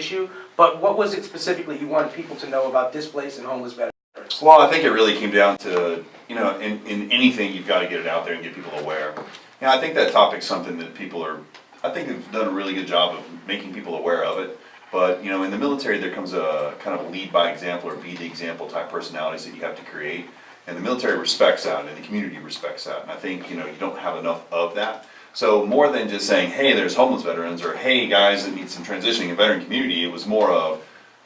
issue, but what was it specifically you wanted people to know about displaced and homeless veterans? Well, I think it really came down to, you know, in anything, you've got to get it out there and get people aware. And I think that topic's something that people are, I think they've done a really good job of making people aware of it. But, you know, in the military, there comes a kind of lead by example or be the example type personalities that you have to create. And the military respects that, and the community respects that. And I think, you know, you don't have enough of that. So more than just saying, hey, there's homeless veterans, or hey, guys that need some transitioning in veteran community, it was more of,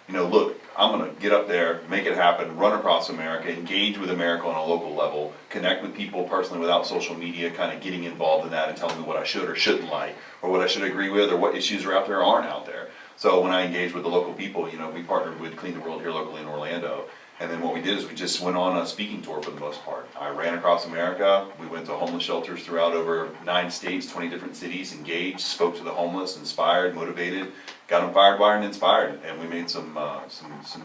you know, look, I'm going to get up there, make it happen, run across America, engage with America on a local level, connect with people personally without social media, kind of getting involved in that and telling me what I should or shouldn't like, or what I should agree with, or what issues are out there or aren't out there. So when I engaged with the local people, you know, we partnered with Clean the World here locally in Orlando. And then what we did is we just went on a speaking tour for the most part. I ran across America. We went to homeless shelters throughout over 9 states, 20 different cities, engaged, spoke to the homeless, inspired, motivated, got them fired, wired, and inspired. And we made some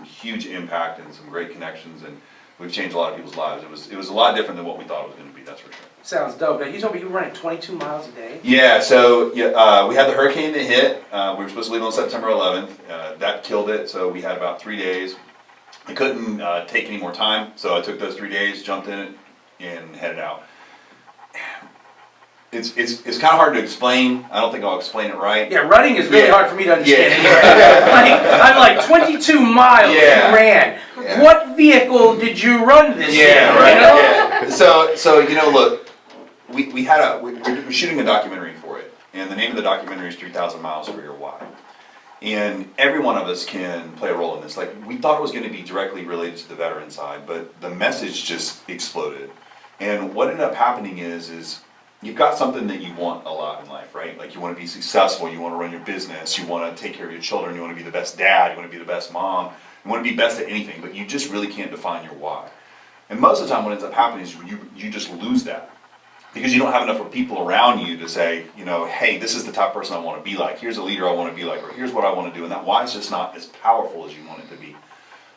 huge impact and some great connections, and we've changed a lot of people's lives. It was a lot different than what we thought it was going to be, that's for sure. Sounds dope. Now, you told me you were running 22 miles a day? Yeah, so yeah, we had the hurricane that hit. We were supposed to leave on September 11th. That killed it, so we had about 3 days. I couldn't take any more time, so I took those 3 days, jumped in it, and headed out. It's kind of hard to explain. I don't think I'll explain it right. Yeah, running is really hard for me to understand. Yeah. I'm like 22 miles you ran. Yeah. What vehicle did you run this year? Right. You know? Yeah. So you know, look, we're shooting a documentary for it, and the name of the documentary is 3,000 Miles for Your Why. And every one of us can play a role in this. Like, we thought it was going to be directly related to the veteran side, but the message just exploded. And what ended up happening is you've got something that you want a lot in life, right? Like, you want to be successful, you want to run your business, you want to take care of your children, you want to be the best dad, you want to be the best mom, you want to be best at anything, but you just really can't define your why. And most of the time what ends up happening is you just lose that. Because you don't have enough of people around you to say, you know, hey, this is the type of person I want to be like, here's a leader I want to be like, or here's what I want to do, and that why is just not as powerful as you want it to be.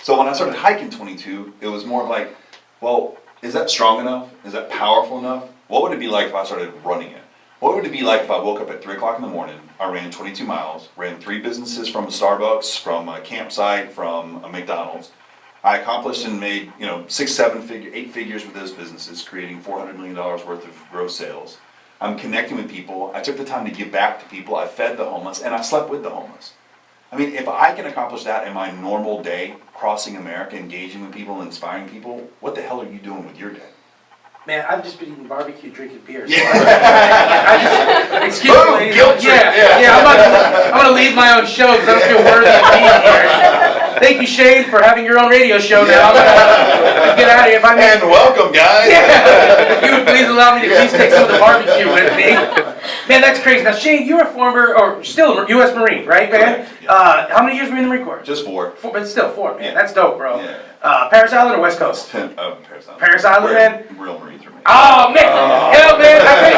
So when I started hiking 22, it was more like, well, is that strong enough? Is that powerful enough? What would it be like if I started running it? What would it be like if I woke up at 3 o'clock in the morning, I ran 22 miles, ran 3 businesses from a Starbucks, from a campsite, from a McDonald's. I accomplished and made, you know, 6, 7 figure, 8 figures with those businesses, creating $400 million worth of gross sales. I'm connecting with people. I took the time to give back to people. I fed the homeless, and I slept with the homeless. I mean, if I can accomplish that in my normal day, crossing America, engaging with people, inspiring people, what the hell are you doing with your day? Man, I've just been eating barbecue, drinking beer. So Excuse me. Guilt trip. Yeah. I'm gonna leave my own show because I don't feel worthy of being here. Thank you, Shane, for having your own radio show now. I'm gonna get out of here. And welcome, guys. Yeah. If you would please allow me to please take some of the barbecue with me. Man, that's crazy. Now, Shane, you're a former, or still a U.S. Marine, right, man? How many years were you in the Marine Corps? Just 4. But still 4, man. Yeah. That's dope, bro. Yeah. Paris Island or West Coast? Paris Island. Paris Island, man? Real Marines are made. Oh, man. Hell, man. I think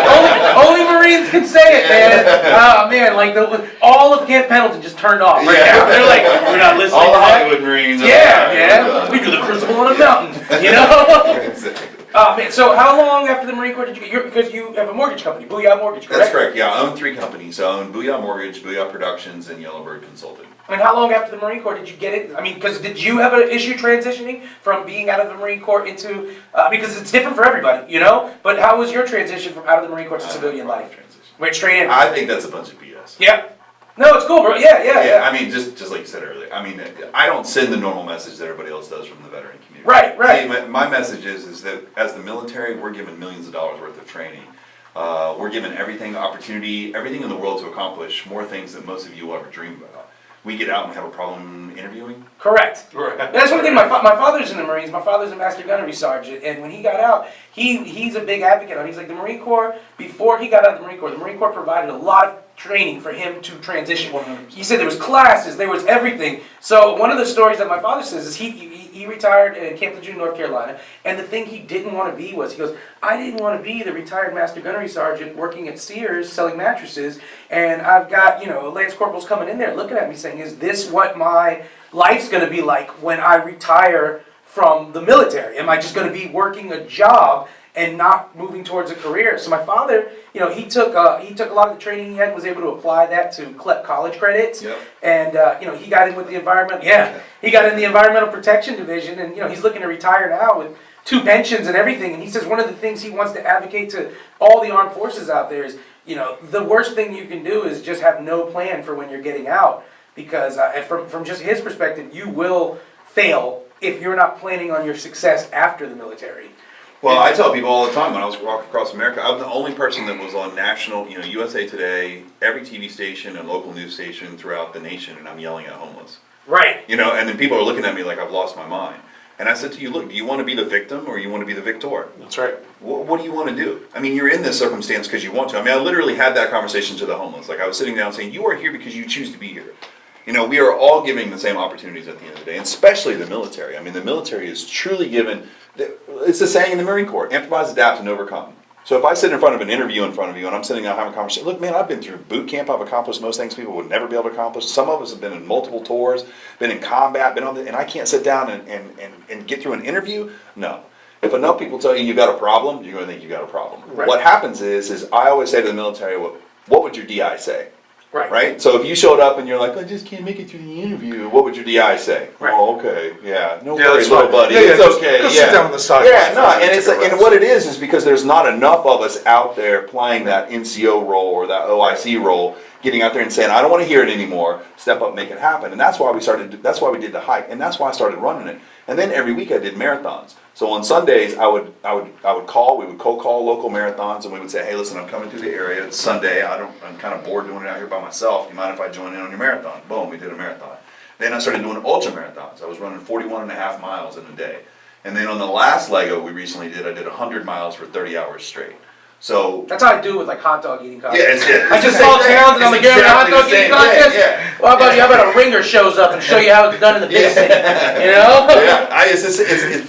only Marines can say it, man. Oh, man. Like, all of Camp Pendleton just turned off right now. They're like, we're not listening all to the that. Hollywood Marines. Yeah. We do the Crucible on a mountain, you know? Exactly. Man, so how long after the Marine Corps did you get because you have a mortgage company, Booyah Mortgage, correct? That's correct, yeah. I own 3 companies. I own Booyah Mortgage, Booyah Productions, and Yellowbird Consulting. I mean, how long after the Marine Corps did you get it? I mean, because did you have an issue transitioning from being out of the Marine Corps into, because it's different for everybody, you know? But how was your transition from out of the Marine Corps to civilian life? Went straight in? I think that's a bunch of BS. Yeah. No, it's cool, bro. Yeah. I mean, just like you said earlier, I mean, I don't send the normal message that everybody else does from the veteran community. Right. See, my message is that as the military, we're given millions of dollars worth of training. We're given everything, opportunity, everything in the world to accomplish more things than most of you will ever dream about. We get out and have a problem interviewing? Correct. That's one thing. My father's in the Marines. My father's a master gunnery sergeant, and when he got out, he's a big advocate on it. He's like, the Marine Corps, before he got out of the Marine Corps provided a lot of training for him to transition. He said there was classes, there was everything. So one of the stories that my father says is he retired in Camp Lejeune, North Carolina, and the thing he didn't want to be was, he goes, I didn't want to be the retired master gunnery sergeant working at Sears selling mattresses, and I've got, lance corporals coming in there looking at me saying, is this what my life's going to be like when I retire from the military? Am I just going to be working a job and not moving towards a career. So my father, he took a lot of the training he had, was able to apply that to collect college credits. Yep. And he got in with the environment. Yeah, he got in the environmental protection division, and he's looking to retire now with 2 pensions and everything. And he says one of the things he wants to advocate to all the armed forces out there is, the worst thing you can do is just have no plan for when you're getting out, because from just his perspective, you will fail if you're not planning on your success after the military. Well, I tell people all the time when I was walking across America, I'm the only person that was on national, USA Today, every TV station and local news station throughout the nation, and I'm yelling at homeless. Right. And then people are looking at me like I've lost my mind. And I said to you, look, do you want to be the victim or you want to be the victor? That's right. What do you want to do? I mean, you're in this circumstance because you want to. I mean, I literally had that conversation to the homeless. Like, I was sitting down saying, you are here because you choose to be here. We are all giving the same opportunities at the end of the day, and especially the military. I mean, the military is truly given, it's the saying in the Marine Corps, improvise, adapt, and overcome. So if I sit in front of an interview in front of you and I'm sitting down having a conversation, look, man, I've been through boot camp, I've accomplished most things people would never be able to accomplish. Some of us have been in multiple tours, been in combat, and I can't sit down and get through an interview? No. If enough people tell you you got a problem, you're going to think you got a problem. Right. What happens is I always say to the military, what would your DI say? Right. So if you showed up and you're like, I just can't make it through the interview, what would your DI say? Right. Oh, okay, yeah, no Yeah, worries, that's little fine. buddy, Yeah, it's just okay. go sit down on the sideline. Yeah, no, and it's Take a and rest. what it is because there's not enough of us out there playing that NCO role or that OIC role, getting out there and saying, I don't want to hear it anymore. Step up, make it happen, and that's why we started. That's why we did the hike, and that's why I started running it. And then every week I did marathons. So on Sundays I would call. We would cold call local marathons, and we would say, hey, listen, I'm coming through the area. It's Sunday. I'm kind of bored doing it out here by myself. You mind if I join in on your marathon? Boom, we did a marathon. Then I started doing ultra marathons. I was running 41.5 miles in a day. And then on the last Lego we recently did, I did 100 miles for 30 hours straight. So That's how I do with like hot dog eating contests. yeah, I just saw towns and I'm like, you're having a hot dog eating contest? Yeah. Well, how about a ringer shows up and show you how it's done in the basement?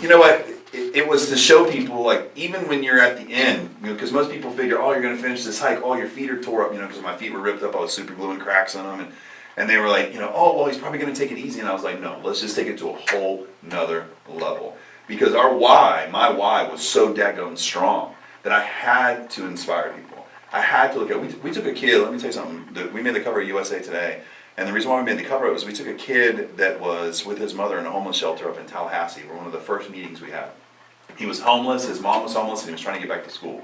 You know what? It was to show people, like, even when you're at the end, because most people figure, oh, you're going to finish this hike, oh, your feet are tore up, because my feet were ripped up, I was super gluing cracks on them, and they were like, oh, well, he's probably going to take it easy, and I was like, no, let's just take it to a whole nother level, because my why was so daggone strong that I had to inspire people. I had to look at, we took a kid, let me tell you something, we made the cover of USA Today, and the reason why we made the cover of it was we took a kid that was with his mother in a homeless shelter up in Tallahassee, one of the first meetings we had. He was homeless, his mom was homeless, and he was trying to get back to school.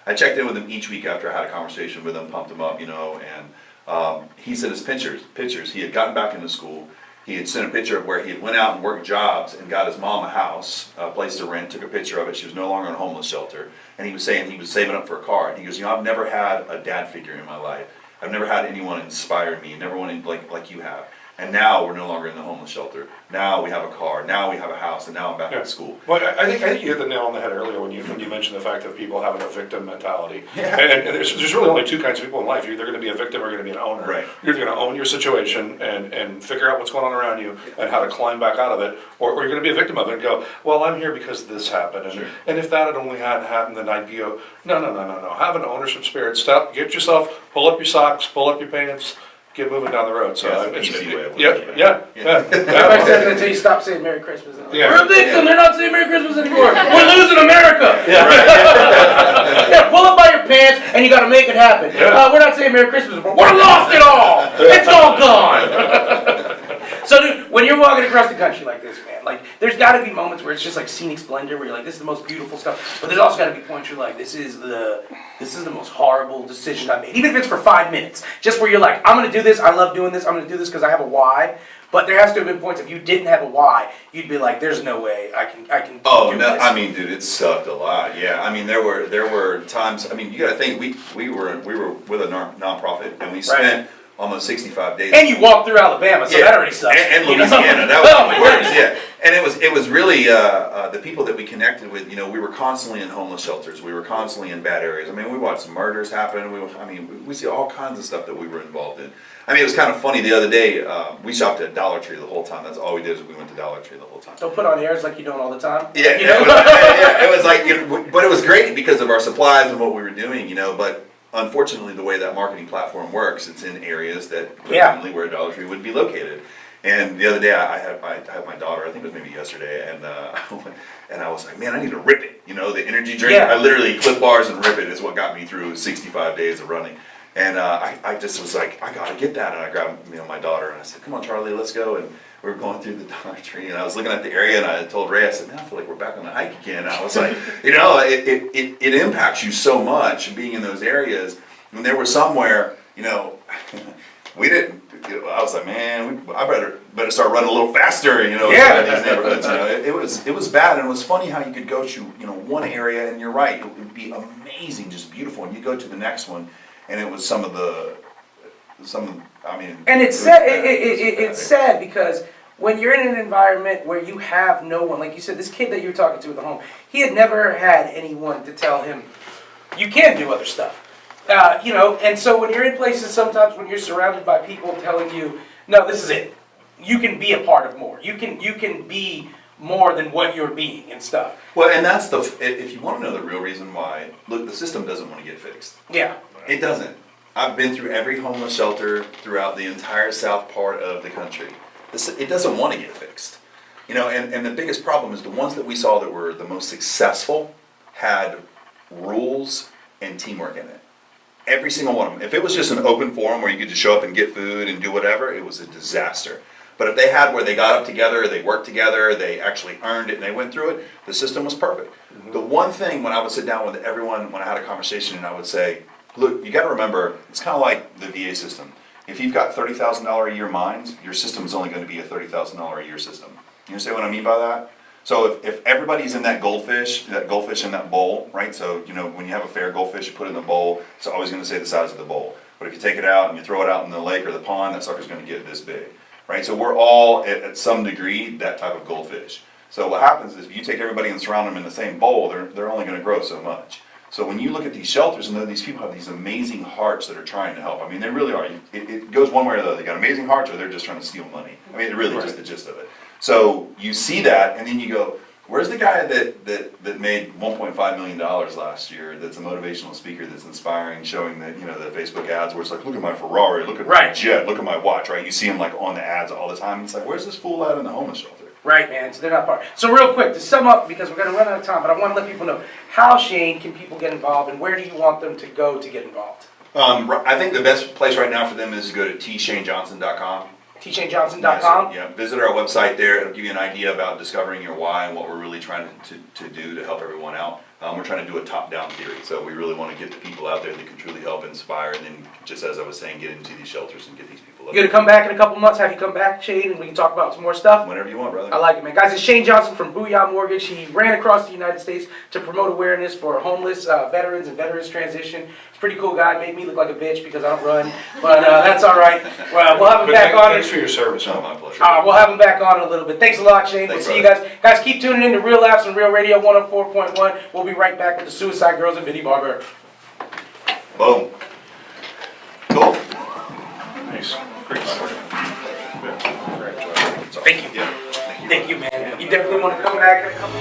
I checked in with him each week after I had a conversation with him, pumped him up, and he sent us pictures. He had gotten back into school. He had sent a picture of where he had went out and worked jobs and got his mom a house, a place to rent, took a picture of it. She was no longer in a homeless shelter. And he was saying he was saving up for a car. And he goes, I've never had a dad figure in my life. I've never had anyone inspire me, never one like you have. And now we're no longer in the homeless shelter. Now we have a car. Now we have a house. And now I'm back at school. Well, I think you hit the nail on the head earlier when you mentioned the fact of people having a victim mentality. Yeah. And there's really only two kinds of people in life. You're either going to be a victim or you're going to be an owner. Right. You're either going to own your situation and figure out what's going on around you and how to climb back out of it, or you're going to be a victim of it and go, well, I'm here because this happened. And, Sure. and if that had only hadn't happened, then I'd go, no. Have an ownership spirit. Stop. Get yourself, pull up your socks, pull up your pants, get moving down the road. So Yeah, it's an easy way of looking at it. yeah. Everybody says that until you stop saying Merry Christmas. Yeah. We're a victim, they're not saying Merry Christmas anymore. We're losing America. Yeah. Yeah, pull up by your pants and you gotta make it happen. Yeah. We're not saying Merry Christmas anymore. We're lost it all. It's all gone. So dude, when you're walking across the country like this, man, like there's gotta be moments where it's just like scenic splendor, where you're like, this is the most beautiful stuff. But there's also gotta be points where you're like, this is the most horrible decision I made. Even if it's for 5 minutes. Just where you're like, I'm gonna do this, I love doing this, I'm gonna do this because I have a why. But there has to have been points if you didn't have a why, you'd be like, there's no way I can Oh do no! this. I mean, dude, it sucked a lot. Yeah, I mean, there were times. I mean, you got to think we were with a nonprofit, and we spent almost 65 days. And you walked through Alabama, so that already sucks. And You know? Louisiana, that was Oh my worse. goodness. Yeah, and it was really the people that we connected with. We were constantly in homeless shelters. We were constantly in bad areas. I mean, we watched murders happen. We see all kinds of stuff that we were involved in. I mean, it was kind of funny the other day. We shopped at Dollar Tree the whole time. That's all we did is we went to Dollar Tree the whole time. Don't put on airs like you don't all the time. Yeah, You know? it was like, but it was great because of our supplies and what we were doing, But unfortunately, the way that marketing platform works, it's in areas that predominantly where Dollar Tree would be located, And the other day, I had my daughter, I think it was maybe yesterday, and and I was like, man, I need to rip it. You know, the energy drink. Yeah. I literally clip bars and rip it is what got me through 65 days of running. And I just was like, I gotta get that. And I grabbed my daughter and I said, come on, Charlie, let's go. And we were going through the Dollar Tree, and I was looking at the area, and I told Ray, I said, man, I feel like we're back on the hike again. And I was like, it impacts you so much being in those areas. And there was somewhere, we didn't. I was like, man, I better start running a little faster, in these neighborhoods. It was bad, and it was funny how you could go to one area, and you're right, it would be amazing, just beautiful, and you go to the next one, and it was some. I mean. And it's sad. It's sad because when you're in an environment where you have no one, like you said, this kid that you were talking to at the home, he had never had anyone to tell him, you can do other stuff. And so when you're in places, sometimes when you're surrounded by people telling you, no, this is it. You can be a part of more. You can be more than what you're being and stuff. Well, and that's if you want to know the real reason why, look, the system doesn't want to get fixed. Yeah. It doesn't. I've been through every homeless shelter throughout the entire south part of the country. It doesn't want to get fixed. And the biggest problem is the ones that we saw that were the most successful had rules and teamwork in it. Every single one of them. If it was just an open forum where you could just show up and get food and do whatever, it was a disaster. But if they had where they got up together, they worked together, they actually earned it, and they went through it, the system was perfect. Mm-hmm. The one thing when I would sit down with everyone, when I had a conversation, and I would say, look, you got to remember, it's kind of like the VA system. If you've got $30,000 a year mines, your system is only going to be a $30,000 a year system. You understand what I mean by that? So if everybody's in that goldfish in that bowl, right? So, when you have a fair goldfish, you put it in the bowl, it's always going to say the size of the bowl. But if you take it out and you throw it out in the lake or the pond, that sucker's going to get this big, right? So we're all, at some degree, that type of goldfish. So what happens is if you take everybody and surround them in the same bowl, they're only going to grow so much. So when you look at these shelters and these people have these amazing hearts that are trying to help, I mean, they really are. It goes one way or the other. They got amazing hearts or they're just trying to steal money. I mean, it really just the gist of it. So you see that, and then you go, where's the guy that made $1.5 million last year that's a motivational speaker that's inspiring, showing that, the Facebook ads where it's like, look at my Ferrari, look at my jet, look at my watch, right? You see him like on the ads all the time. It's like, where's this fool at in the homeless shelter? Right, man. So they're not part. So real quick, to sum up, because we're going to run out of time, but I want to let people know, how, Shane, can people get involved, and where do you want them to go to get involved? I think the best place right now for them is to go to tshanejohnson.com. tshanejohnson.com? Yeah, visit our website there. It'll give you an idea about discovering your why and what we're really trying to do to help everyone out. We're trying to do a top-down theory, so we really want to get the people out there that can truly help inspire, and then, just as I was saying, get into these shelters and get these people up. You're going to come back in a couple months, have you come back, Shane, and we can talk about some more stuff? Whenever you want, brother. I like it, man. Guys, it's Shane Johnson from Booyah Mortgage. He ran across the United States to promote awareness for homeless veterans and veterans transition. He's a pretty cool guy. Made me look like a bitch because I don't run, but that's all right. Well, we'll have him back on. Thanks for your service. No, my pleasure. We'll have him back on in a little bit. Thanks a lot, Shane. Thanks, we'll see you guys. Guys, keep tuning in to Real Laughs on Real Radio 104.1. We'll be right back with the Suicide Girls and Vinnie Barber. Boom. Cool. Nice. Great job. Great job. Thank you. Yeah. Thank you, man. You definitely want to come back in a couple